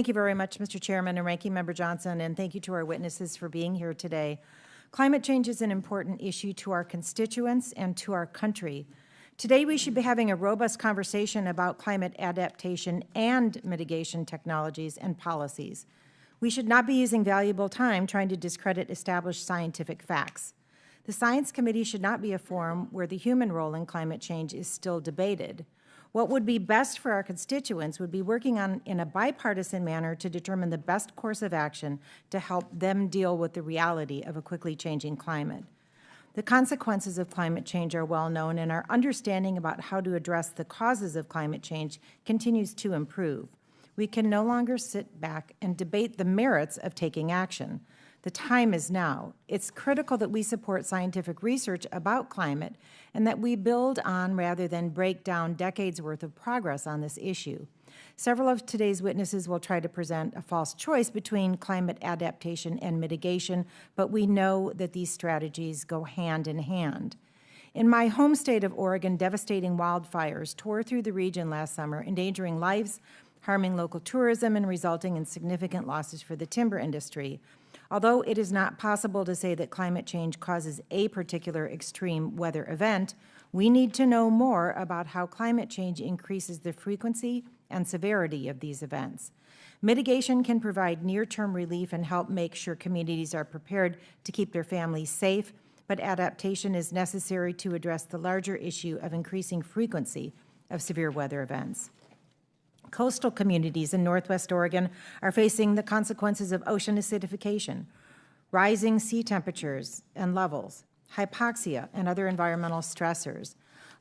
Thank you very much, Mr. Chairman and Ranking Member Johnson, and thank you to our witnesses for being here today. Climate change is an important issue to our constituents and to our country. Today, we should be having a robust conversation about climate adaptation and mitigation technologies and policies. We should not be using valuable time trying to discredit established scientific facts. The Science Committee should not be a forum where the human role in climate change is still debated. What would be best for our constituents would be working in a bipartisan manner to determine the best course of action to help them deal with the reality of a quickly changing climate. The consequences of climate change are well known, and our understanding about how to address the causes of climate change continues to improve. We can no longer sit back and debate the merits of taking action. The time is now. It's critical that we support scientific research about climate and that we build on rather than break down decades' worth of progress on this issue. Several of today's witnesses will try to present a false choice between climate adaptation and mitigation, but we know that these strategies go hand in hand. In my home state of Oregon, devastating wildfires tore through the region last summer, endangering lives, harming local tourism, and resulting in significant losses for the timber industry. Although it is not possible to say that climate change causes a particular extreme weather event, we need to know more about how climate change increases the frequency and severity of these events. Mitigation can provide near-term relief and help make sure communities are prepared to keep their families safe, but adaptation is necessary to address the larger issue of increasing frequency of severe weather events. Coastal communities in Northwest Oregon are facing the consequences of ocean acidification, rising sea temperatures and levels, hypoxia, and other environmental stressors.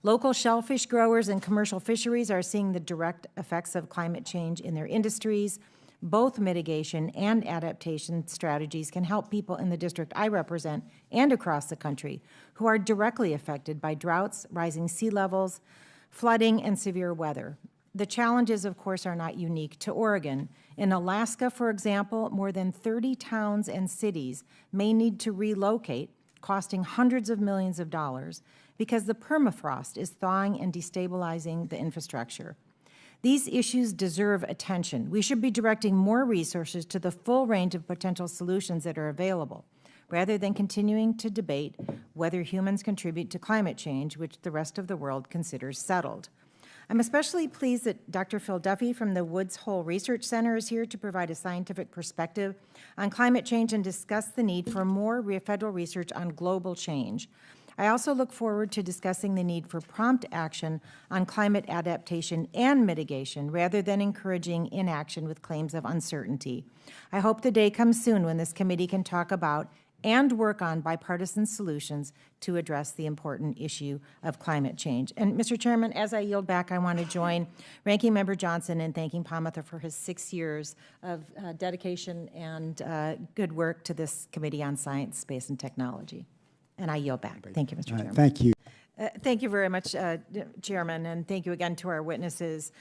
Local shellfish growers and commercial fisheries are seeing the direct effects of climate change in their industries. Both mitigation and adaptation strategies can help people in the district I represent and across the country who are directly affected by droughts, rising sea levels, flooding, and severe weather. The challenges, of course, are not unique to Oregon. In Alaska, for example, more than 30 towns and cities may need to relocate, costing hundreds of millions of dollars, because the permafrost is thawing and destabilizing the infrastructure. These issues deserve attention. We should be directing more resources to the full range of potential solutions that are available, rather than continuing to debate whether humans contribute to climate change, which the rest of the world considers settled. I'm especially pleased that Dr. Phil Duffy from the Woods Hole Research Center is here to provide a scientific perspective on climate change and discuss the need for more federal research on global change. I also look forward to discussing the need for prompt action on climate adaptation and mitigation rather than encouraging inaction with claims of uncertainty. I hope the day comes soon when this committee can talk about and work on bipartisan solutions to address the important issue of climate change. And Mr. Chairman, as I yield back, I want to join Ranking Member Johnson in thanking Pamatha for his 6 years of dedication and good work to this Committee on Science, Space, and Technology. And I yield back. Thank you, Mr. Chairman. Thank you. Thank you very much, Chairman, and thank you again to our witnesses.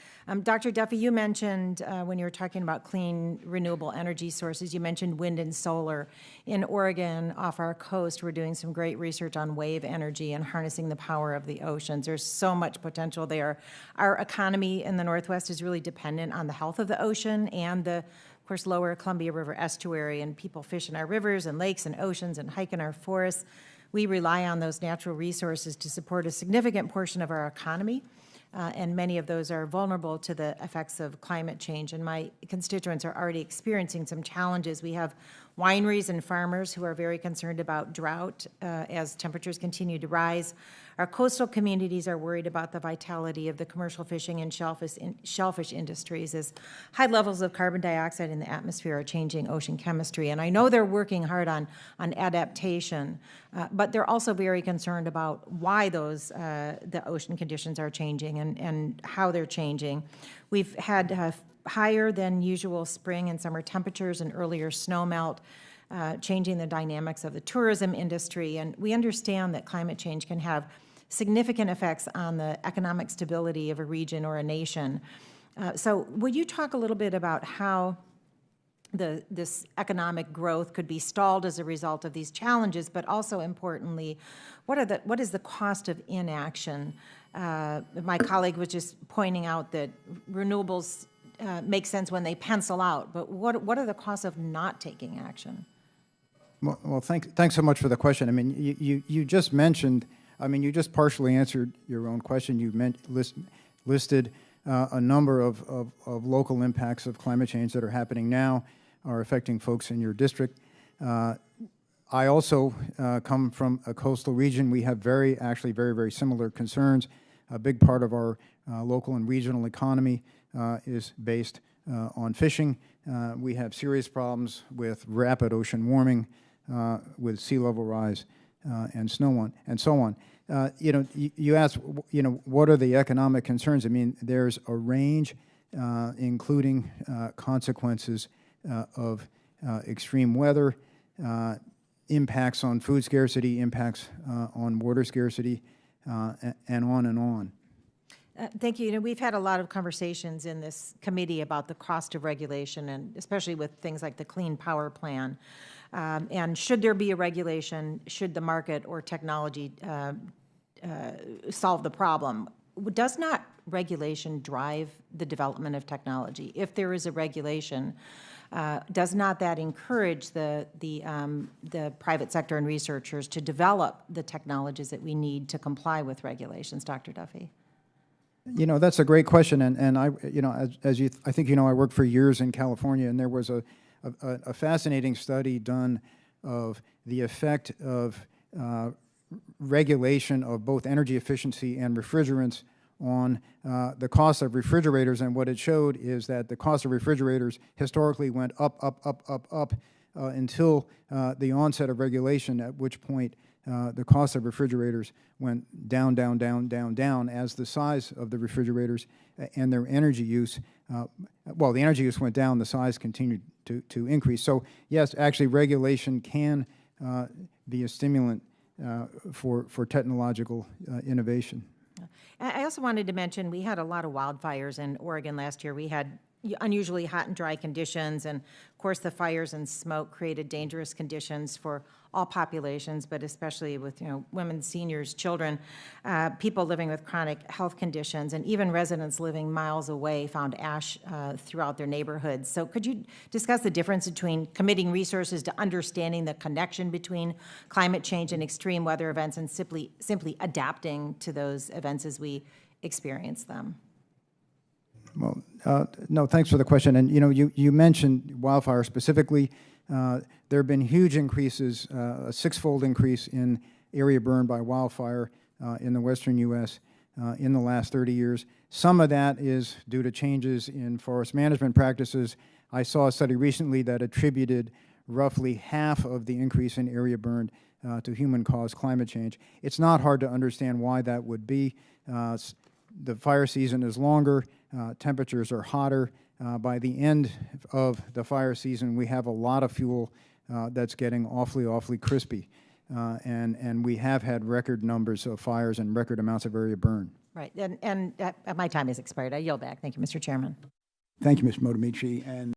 Dr. Duffy, you mentioned when you were talking about clean, renewable energy sources, you mentioned wind and solar. In Oregon, off our coast, we're doing some great research on wave energy and harnessing the power of the oceans. There's so much potential there. Our economy in the Northwest is really dependent on the health of the ocean and the, of course, lower Columbia River estuary, and people fish in our rivers and lakes and oceans and hike in our forests. We rely on those natural resources to support a significant portion of our economy, and many of those are vulnerable to the effects of climate change. And my constituents are already experiencing some challenges. We have wineries and farmers who are very concerned about drought as temperatures continue to rise. Our coastal communities are worried about the vitality of the commercial fishing and shellfish industries as high levels of carbon dioxide in the atmosphere are changing ocean chemistry. And I know they're working hard on adaptation, but they're also very concerned about why the ocean conditions are changing and how they're changing. We've had higher than usual spring and summer temperatures and earlier snowmelt, changing the dynamics of the tourism industry. And we understand that climate change can have significant effects on the economic stability of a region or a nation. So would you talk a little bit about how this economic growth could be stalled as a result of these challenges, but also importantly, what is the cost of inaction? My colleague was just pointing out that renewables make sense when they pencil out, but what are the costs of not taking action? Well, thanks so much for the question. I mean, you just mentioned, I mean, you just partially answered your own question. You listed a number of local impacts of climate change that are happening now, are affecting folks in your district. I also come from a coastal region. We have actually very similar concerns. A big part of our local and regional economy is based on fishing. We have serious problems with rapid ocean warming, with sea level rise, and so on. You know, you asked, you know, what are the economic concerns? I mean, there's a range, including consequences of extreme weather, impacts on food scarcity, impacts on water scarcity, and on and on. Thank you. You know, we've had a lot of conversations in this committee about the cost of regulation, and especially with things like the Clean Power Plan. And should there be a regulation, should the market or technology solve the problem? Does not regulation drive the development of technology? If there is a regulation, does not that encourage the private sector and researchers to develop the technologies that we need to comply with regulations? Dr. Duffy. You know, that's a great question, and I, you know, I think you know, I worked for years in California, and there was a fascinating study done of the effect of regulation of both energy efficiency and refrigerants on the cost of refrigerators, and what it showed is that the cost of refrigerators historically went up until the onset of regulation, at which point the cost of refrigerators went down as the size of the refrigerators and their energy use, well, the energy use went down, the size continued to increase. So yes, actually regulation can be a stimulant for technological innovation. I also wanted to mention, we had a lot of wildfires in Oregon last year. We had unusually hot and dry conditions, and of course the fires and smoke created dangerous conditions for all populations, but especially with, you know, women, seniors, children, people living with chronic health conditions, and even residents living miles away found ash throughout their neighborhoods. So could you discuss the difference between committing resources to understanding the connection between climate change and extreme weather events and simply adapting to those events as we experience them? Well, no, thanks for the question. And, you know, you mentioned wildfire specifically. There have been huge increases, a six-fold increase in area burned by wildfire in the western U.S. In the last 30 years. Some of that is due to changes in forest management practices. I saw a study recently that attributed roughly half of the increase in area burned to human-caused climate change. It's not hard to understand why that would be. The fire season is longer, temperatures are hotter. By the end of the fire season, we have a lot of fuel that's getting awfully crispy. And we have had record numbers of fires and record amounts of area burned. Right, and my time has expired. I yield back. Thank you, Mr. Chairman. Thank you, Ms. Bonamici. And